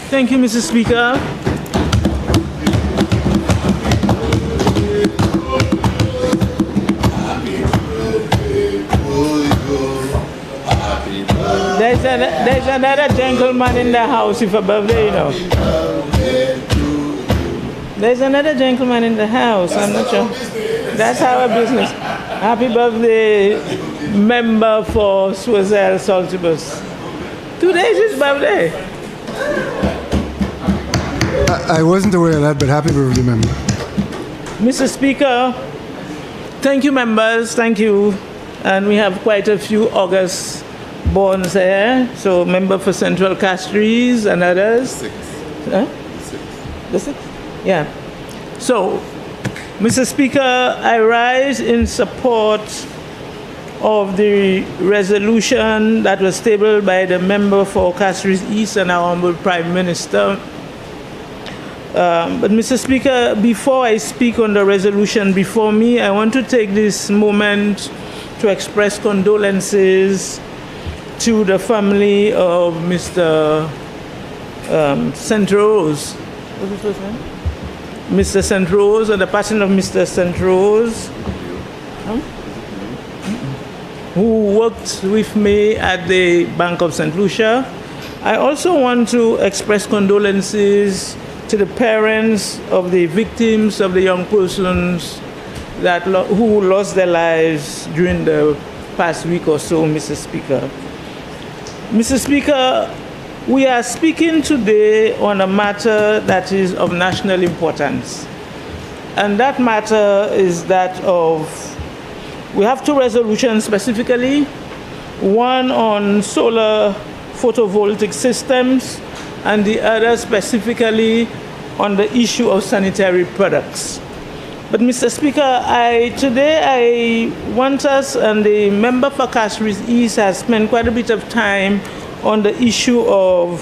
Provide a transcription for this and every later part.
Thank you, Mr. Speaker. There's another gentleman in the house with a birthday, you know. There's another gentleman in the house, I'm not sure. That's our business. Happy birthday, member for Swazel Saltibus. Today is his birthday. I wasn't aware of that, but happy birthday, member. Mr. Speaker, thank you, members, thank you. And we have quite a few August borns here. So, member for Central Castries and others. Six. Huh? Six. The sixth? Yeah. So, Mr. Speaker, I rise in support of the resolution that was tabled by the member for Castries East and our Honorable Prime Minister. But Mr. Speaker, before I speak on the resolution before me, I want to take this moment to express condolences to the family of Mr. St. Rose. What's his first name? Mr. St. Rose, and the passing of Mr. St. Rose, who worked with me at the Bank of St. Lucia. I also want to express condolences to the parents of the victims of the young persons who lost their lives during the past week or so, Mr. Speaker. Mr. Speaker, we are speaking today on a matter that is of national importance. And that matter is that of, we have two resolutions specifically, one on solar photovoltaic systems and the other specifically on the issue of sanitary products. But Mr. Speaker, today I want us, and the member for Castries East has spent quite a bit of time on the issue of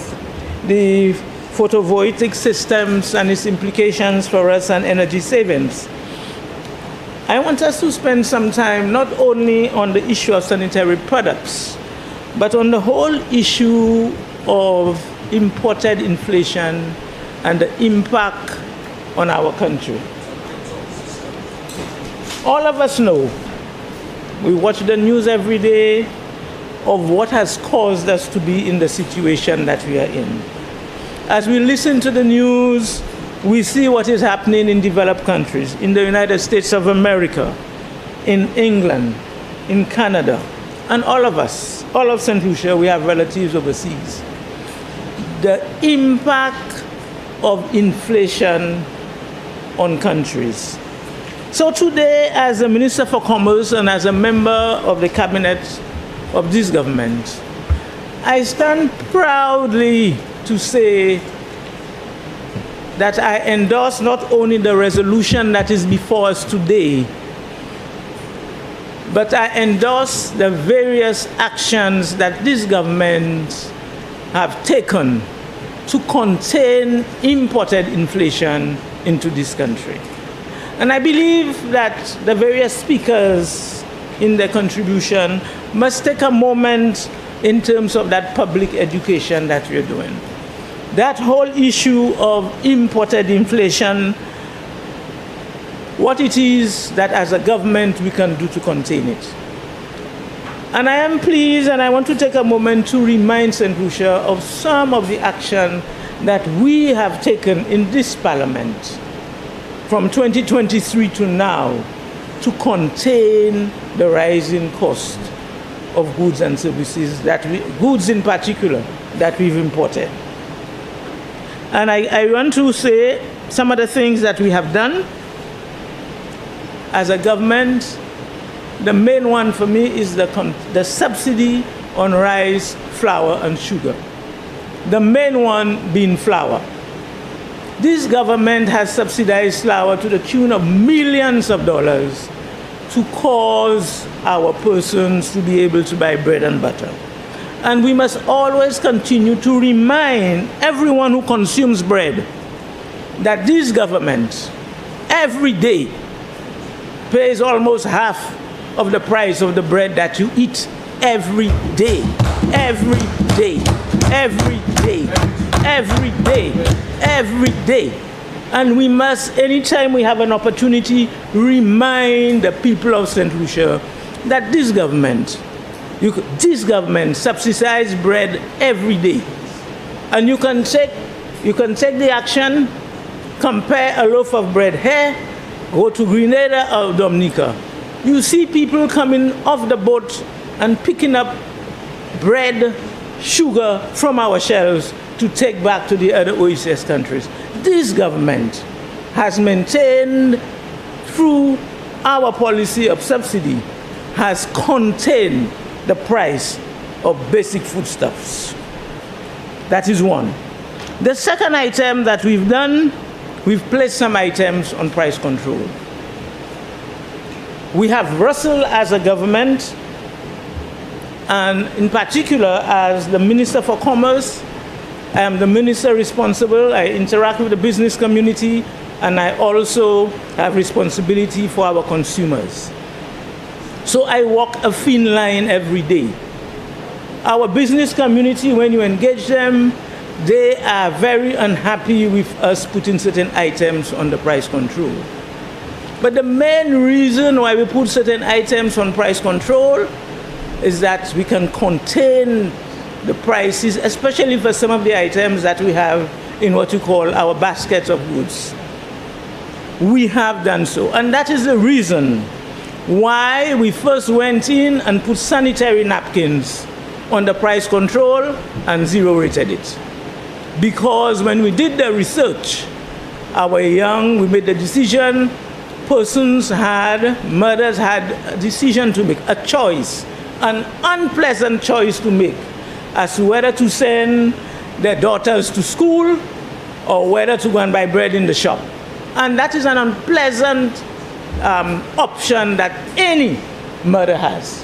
the photovoltaic systems and its implications for us and energy savings. I want us to spend some time not only on the issue of sanitary products, but on the whole issue of imported inflation and the impact on our country. All of us know, we watch the news every day, of what has caused us to be in the situation that we are in. As we listen to the news, we see what is happening in developed countries, in the United States of America, in England, in Canada, and all of us, all of St. Lucia, we have relatives overseas. The impact of inflation on countries. So today, as a Minister for Commerce and as a member of the cabinet of this government, I stand proudly to say that I endorse not only the resolution that is before us today, but I endorse the various actions that this government have taken to contain imported inflation into this country. And I believe that the various speakers in their contribution must take a moment in terms of that public education that we're doing. That whole issue of imported inflation, what it is that as a government we can do to contain it. And I am pleased, and I want to take a moment to remind St. Lucia of some of the action that we have taken in this parliament from 2023 to now to contain the rising cost of goods and services, goods in particular, that we've imported. And I want to say some of the things that we have done as a government. The main one for me is the subsidy on rice, flour, and sugar. The main one being flour. This government has subsidized flour to the tune of millions of dollars to cause our persons to be able to buy bread and butter. And we must always continue to remind everyone who consumes bread that this government every day pays almost half of the price of the bread that you eat every day, every day, every day, every day, every day. And we must, anytime we have an opportunity, remind the people of St. Lucia that this government subsidizes bread every day. And you can take the action, compare a loaf of bread here, go to Grenada or Dominica. You see people coming off the boat and picking up bread, sugar from our shelves to take back to the other OECS countries. This government has maintained, through our policy of subsidy, has contained the price of basic foodstuffs. That is one. The second item that we've done, we've placed some items on price control. We have wrestled as a government, and in particular as the Minister for Commerce. I am the minister responsible. I interact with the business community, and I also have responsibility for our consumers. So I walk a thin line every day. Our business community, when you engage them, they are very unhappy with us putting certain items on the price control. But the main reason why we put certain items on price control is that we can contain the prices, especially for some of the items that we have in what we call our baskets of goods. We have done so, and that is the reason why we first went in and put sanitary napkins on the price control and zero rated it. Because when we did the research, we made the decision, mothers had a decision to make, a choice, an unpleasant choice to make as to whether to send their daughters to school or whether to go and buy bread in the shop. And that is an unpleasant option that any mother has.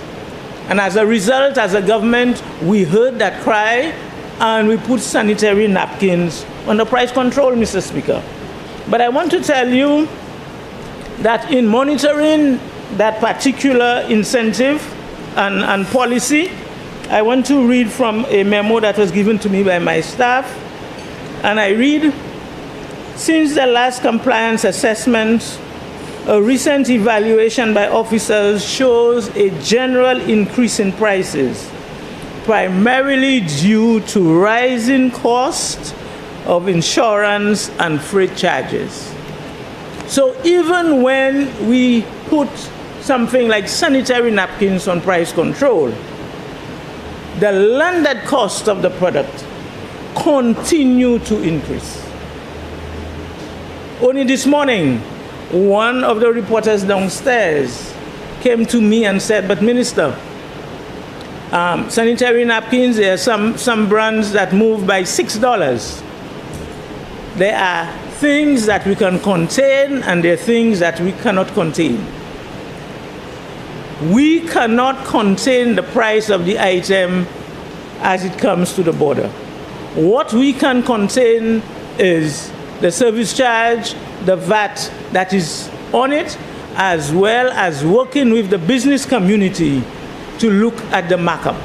And as a result, as a government, we heard that cry and we put sanitary napkins on the price control, Mr. Speaker. But I want to tell you that in monitoring that particular incentive and policy, I want to read from a memo that was given to me by my staff. And I read, since the last compliance assessment, a recent evaluation by officers shows a general increase in prices, primarily due to rising costs of insurance and freight charges. So even when we put something like sanitary napkins on price control, the landed cost of the product continue to increase. Only this morning, one of the reporters downstairs came to me and said, but Minister, sanitary napkins, there are some brands that move by $6. There are things that we can contain and there are things that we cannot contain. We cannot contain the price of the item as it comes to the border. What we can contain is the service charge, the VAT that is on it, as well as working with the business community to look at the markup.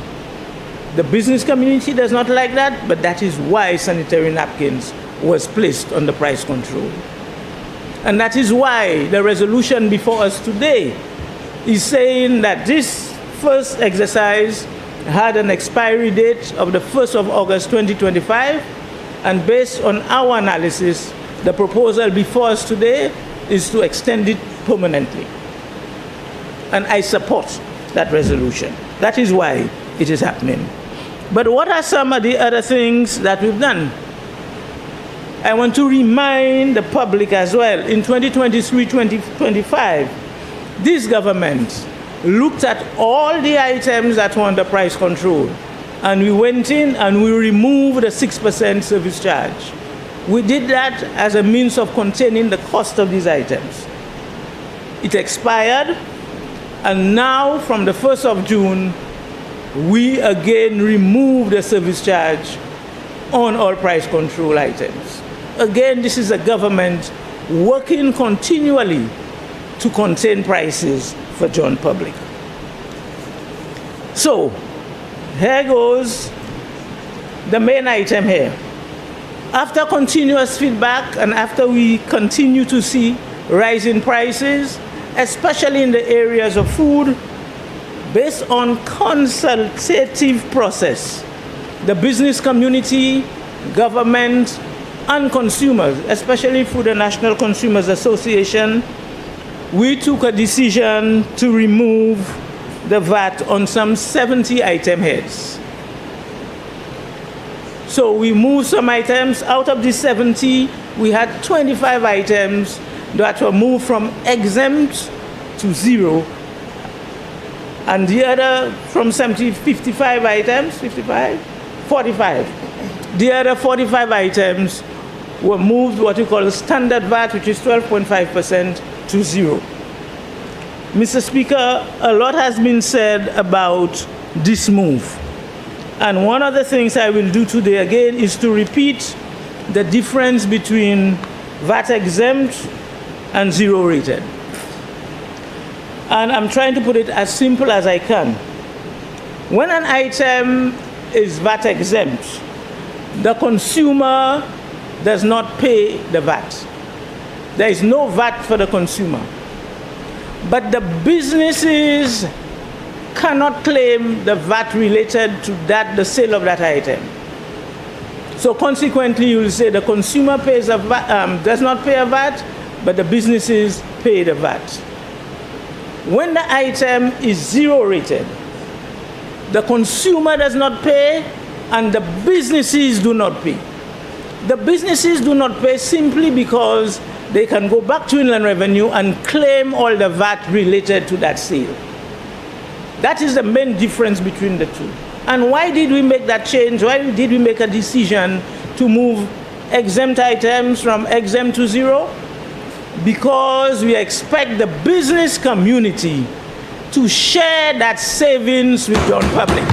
The business community does not like that, but that is why sanitary napkins was placed on the price control. And that is why the resolution before us today is saying that this first exercise had an expiry date of the 1st of August 2025, and based on our analysis, the proposal before us today is to extend it permanently. And I support that resolution. That is why it is happening. But what are some of the other things that we've done? I want to remind the public as well, in 2023-2025, this government looked at all the items that were under price control, and we went in and we removed the 6% service charge. We did that as a means of containing the cost of these items. It expired, and now from the 1st of June, we again remove the service charge on all price control items. Again, this is a government working continually to contain prices for John public. So, here goes the main item here. After continuous feedback and after we continue to see rising prices, especially in the areas of food, based on consultative process, the business community, government, and consumers, especially through the National Consumers Association, we took a decision to remove the VAT on some 70 item heads. So we moved some items. Out of the 70, we had 25 items that were moved from exempt to zero. And the other from 70, 55 items, 55? 45. The other 45 items were moved what we call standard VAT, which is 12.5%, to zero. Mr. Speaker, a lot has been said about this move. And one of the things I will do today again is to repeat the difference between VAT exempt and zero rated. And I'm trying to put it as simple as I can. When an item is VAT exempt, the consumer does not pay the VAT. There is no VAT for the consumer. But the businesses cannot claim the VAT related to that, the sale of that item. So consequently, you will say the consumer pays a VAT, does not pay a VAT, but the businesses pay the VAT. When the item is zero rated, the consumer does not pay and the businesses do not pay. The businesses do not pay simply because they can go back to Inland Revenue and claim all the VAT related to that sale. That is the main difference between the two. And why did we make that change? Why did we make a decision to move exempt items from exempt to zero? Because we expect the business community to share that savings with the public.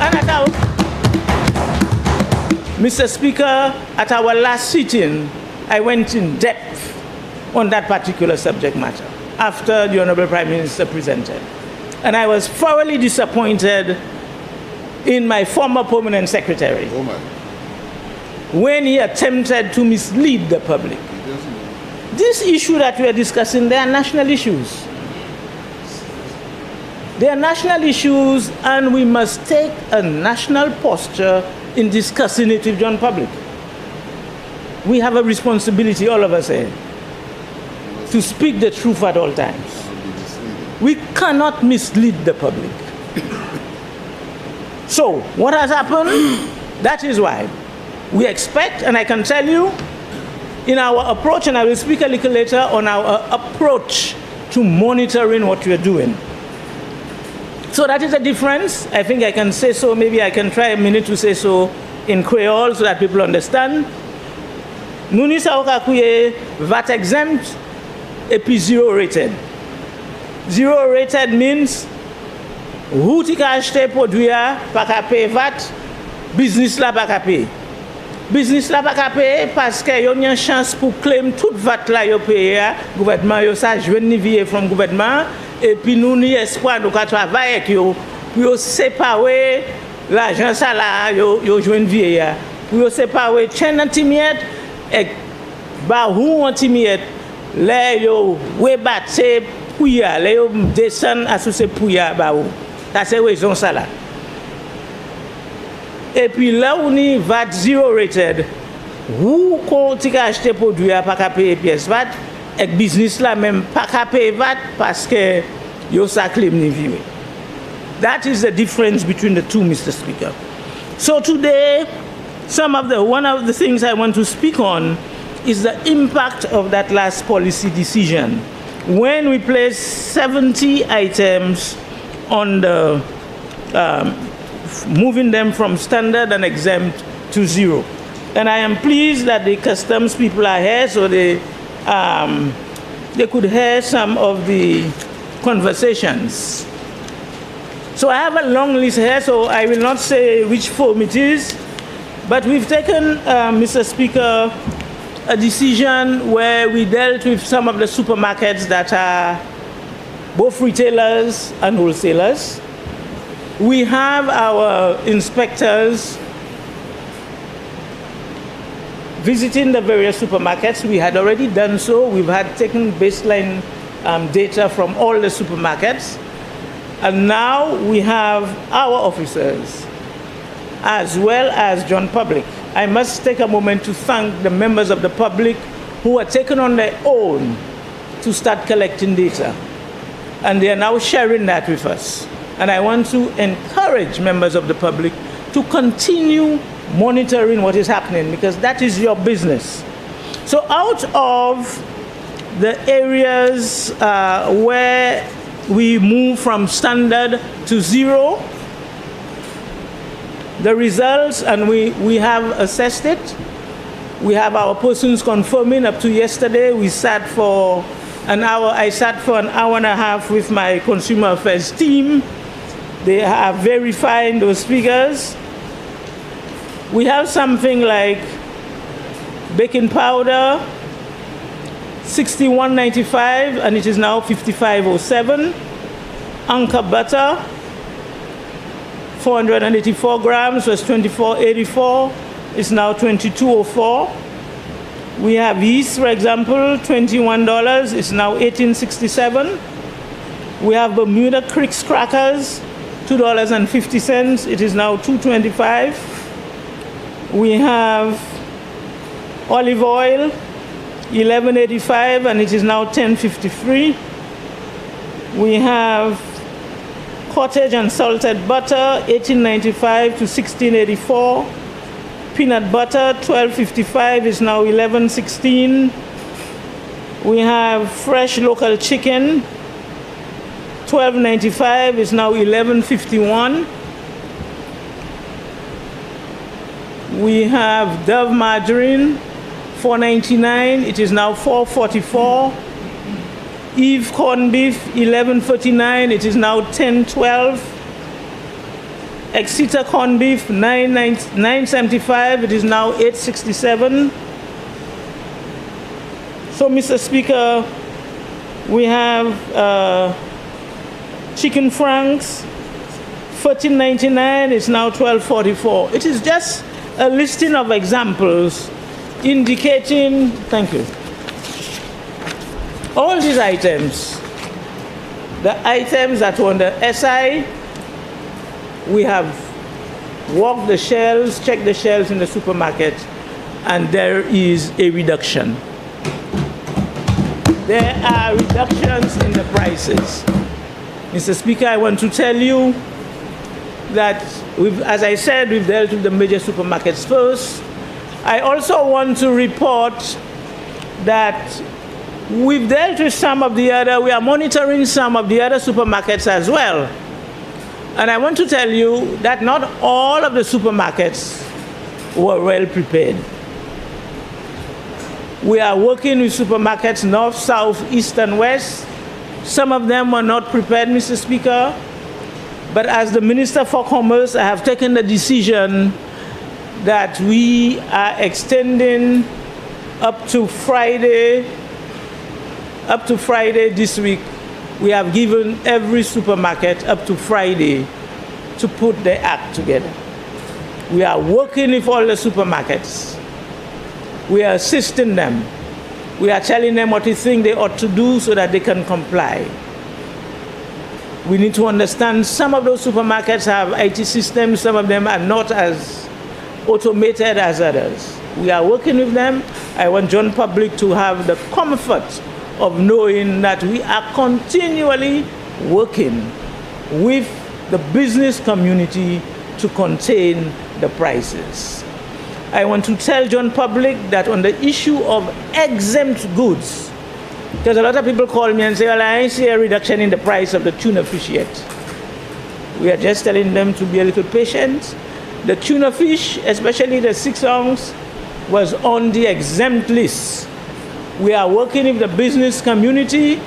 And Mr. Speaker, at our last sitting, I went in depth on that particular subject matter after the Honorable Prime Minister presented. And I was thoroughly disappointed in my former permanent secretary when he attempted to mislead the public. This issue that we are discussing, they are national issues. They are national issues, and we must take a national posture in discussing it with the public. We have a responsibility, all of us here, to speak the truth at all times. We cannot mislead the public. So, what has happened? That is why we expect, and I can tell you, in our approach, and I will speak a little later on our approach to monitoring what we are doing. So that is a difference. I think I can say so. Maybe I can try a minute to say so in Creole so that people understand. Nous n'y savons pas VAT exempt et puis zero rated. Zero rated means who ti ka achete produit pas ka payer VAT, business la pas ka payer. Business la pas ka payer parce que yo n'y a chance pour claim toute VAT la yo payer, gouvernement yo ça joine ni vie from gouvernement et puis nous ni espoir nous ka travailler avec yo pour yo séparer l'argent ça là yo joine vie pour yo séparer chaîne antimiette et ba ou antimiette les yo rebattre pouya les yo descend associé pouya ba ou ça c'est raison ça là. Et puis là où ni VAT zero rated, où quand tu as acheté produit pas qu'à payer pièce VAT, et business là même pas qu'à payer VAT parce que yo ça claim ni vie. That is the difference between the two, Mr. Speaker. So today, one of the things I want to speak on is the impact of that last policy decision when we placed 70 items on the moving them from standard and exempt to zero. And I am pleased that the customs people are here so they could hear some of the conversations. So I have a long list here, so I will not say which form it is, but we've taken, Mr. Speaker, a decision where we dealt with some of the supermarkets that are both retailers and wholesalers. We have our inspectors visiting the various supermarkets. We had already done so. We've had taken baseline data from all the supermarkets. And now we have our officers, as well as John Public. I must take a moment to thank the members of the public who are taken on their own to start collecting data. And they are now sharing that with us. And I want to encourage members of the public to continue monitoring what is happening, because that is your business. So out of the areas where we move from standard to zero, the results, and we have assessed it. We have our persons confirming. Up to yesterday, we sat for an hour. I sat for an hour and a half with my consumer affairs team. They have verifying those figures. We have something like baking powder, $61.95, and it is now $55.07. Anchor butter, 484 grams was $24.84. It's now $22.04. We have yeast, for example, $21. It's now $18.67. We have Bermuda Creeks crackers, $2.50. It is now $2.25. We have olive oil, $11.85, and it is now $10.53. We have cottage and salted butter, $18.95 to $16.84. Peanut butter, $12.55 is now $11.16. We have fresh local chicken, $12.95 is now $11.51. We have Dove margarine, $4.99. It is now $4.44. Eve corned beef, $11.49. It is now $10.12. Exeter corned beef, $9.75. It is now $8.67. So, Mr. Speaker, we have chicken franks, $13.99. It's now $12.44. It is just a listing of examples indicating, thank you, all these items, the items that were on the SI, we have walked the shelves, checked the shelves in the supermarket, and there is a reduction. There are reductions in the prices. Mr. Speaker, I want to tell you that, as I said, we've dealt with the major supermarkets first. I also want to report that we've dealt with we are monitoring some of the other supermarkets as well. And I want to tell you that not all of the supermarkets were well prepared. We are working with supermarkets north, south, east, and west. Some of them were not prepared, Mr. Speaker. But as the Minister for Commerce, I have taken the decision that we are extending up to Friday this week. We have given every supermarket up to Friday to put their act together. We are working with all the supermarkets. We are assisting them. We are telling them what we think they ought to do so that they can comply. We need to understand some of those supermarkets have IT systems, some of them are not as automated as others. We are working with them. I want John Public to have the comfort of knowing that we are continually working with the business community to contain the prices. I want to tell John Public that on the issue of exempt goods, because a lot of people call me and say, well, I ain't see a reduction in the price of the tuna fish yet. We are just telling them to be a little patient. The tuna fish, especially the 6 ounce, was on the exempt list. We are working with the business community,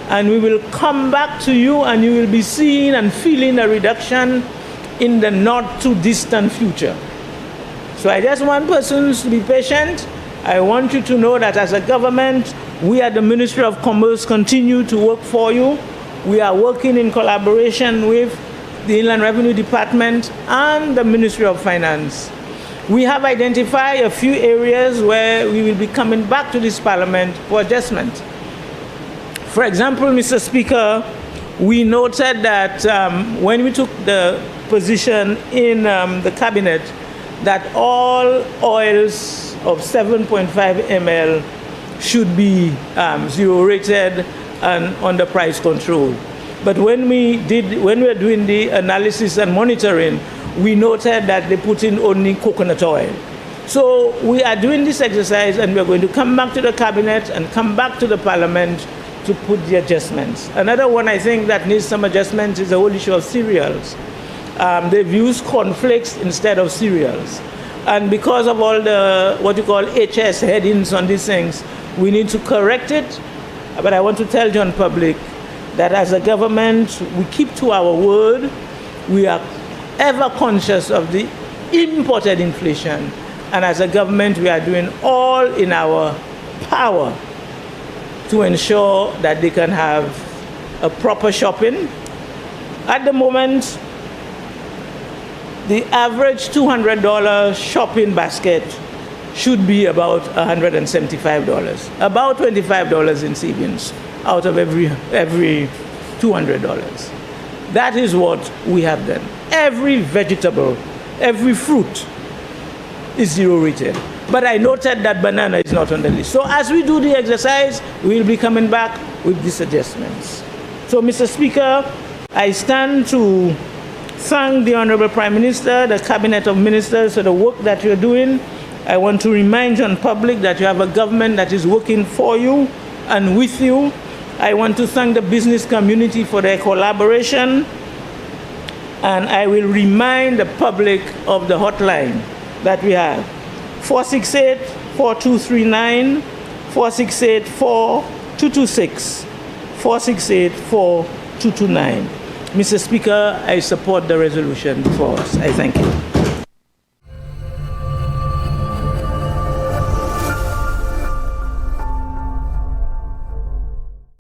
and we will come back to you, and you will be seeing and feeling a reduction in the not too distant future. So I just want persons to be patient. I want you to know that as a government, we at the Ministry of Commerce continue to work for you. We are working in collaboration with the Inland Revenue Department, and the Ministry of Finance. We have identified a few areas where we will be coming back to this Parliament for adjustment. For example, Mr. Speaker, we noted that when we took the position in the Cabinet that all oils of 7.5 ml should be zero rated and under price control. But when we were doing the analysis and monitoring, we noted that they put in only coconut oil. So we are doing this exercise, and we're going to come back to the Cabinet and come back to the Parliament to put the adjustments. Another one I think that needs some adjustments is the whole issue of cereals. They've used cornflakes instead of cereals. And because of all the, what you call HS headings on these things, we need to correct it. But I want to tell John Public that as a government, we keep to our word. We are ever conscious of the imported inflation. And as a government, we are doing all in our power to ensure that they can have a proper shopping. At the moment, the average $200 shopping basket should be about $175, about $25 in savings out of every $200. That is what we have done. Every vegetable, every fruit is zero rated. But I noted that banana is not on the list. So as we do the exercise, we'll be coming back with these adjustments. So, Mr. Speaker, I stand to thank the Honorable Prime Minister, the Cabinet of Ministers for the work that you're doing. I want to remind John Public that you have a government that is working for you and with you. I want to thank the business community for their collaboration. And I will remind the public of the hotline that we have. 468-4239, 468-4226, 468-4229. Mr. Speaker, I support the resolution before us. I thank you.